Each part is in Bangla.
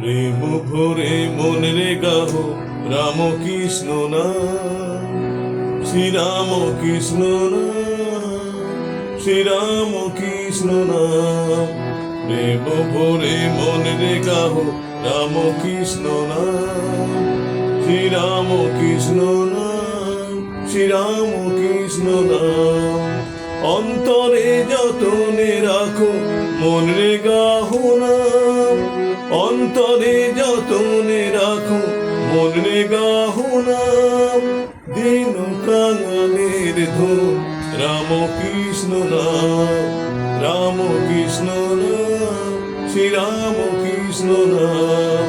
প্রেম ভরে মন রে গাহো রাম কৃষ্ণ নাম, শ্রীরাম কৃষ্ণ নাম, শ্রীরাম কৃষ্ণ নাম। প্রেম ভরে মন রে গাহো রাম কৃষ্ণ নাম, শ্রীরাম কৃষ্ণ নাম, শ্রীরাম কৃষ্ণ নাম। অন্তরে যতনে রাখো মন রে গাহো নাম, অন্তরে যতনে রাখো মন রে গাহো নাম। দিন কাঙালের ধন রাম কৃষ্ণ নাম, রাম কৃষ্ণ নাম, শ্রীরাম কৃষ্ণ নাম।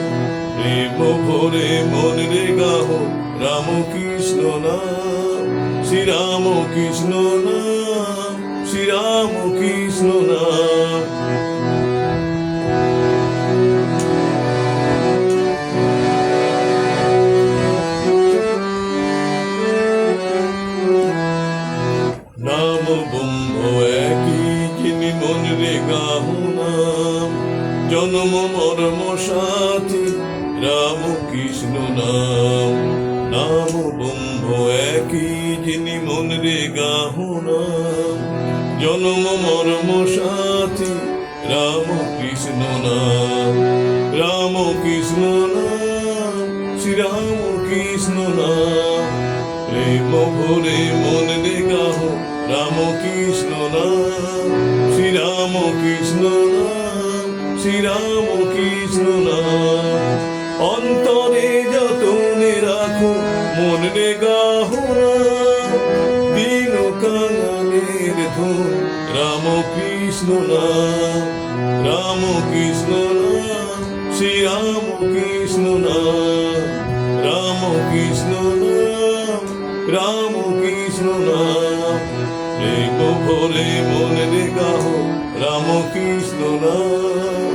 প্রেম ভরে মন রে গাহো রাম কৃষ্ণ নাম, শ্রীরাম কৃষ্ণ নাম, শ্রীরাম কৃষ্ণ নাম। নাম ব্রহ্ম একই যিনি মন রে গাহো নাম, জন্ম মর্ম সাথী রাম কৃষ্ণ নাম। নাম ব্রহ্ম একই যিনি মন রে গাহো নাম, জন্ম মর্ম সাথী রাম কৃষ্ণ নাম। রাম কৃষ্ণ নাম, শ্রীরাম কৃষ্ণ নাম। প্রেম ভরে মন রে গাহো রাম কৃষ্ণ নাম, শ্রীরাম কৃষ্ণ নাম, শ্রীরাম কৃষ্ণ নাম। অন্তরে যতনে রাখো মন রে গাহো নাম, দিন কাঙালের ধন রাম কৃষ্ণ নাম, রাম কৃষ্ণ নাম, শ্রীরাম কৃষ্ণ নাম। রাম কৃষ্ণ নাম, রাম কৃষ্ণ নাম। প্রেম ভরে মন রে গাহো রাম কৃষ্ণ নাম,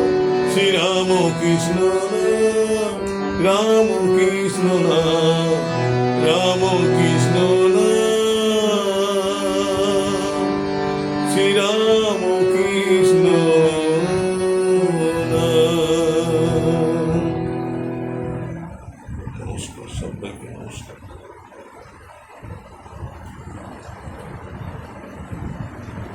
শ্রীরাম কৃষ্ণ নাম, রাম কৃষ্ণ নাম, রাম কৃষ্ণ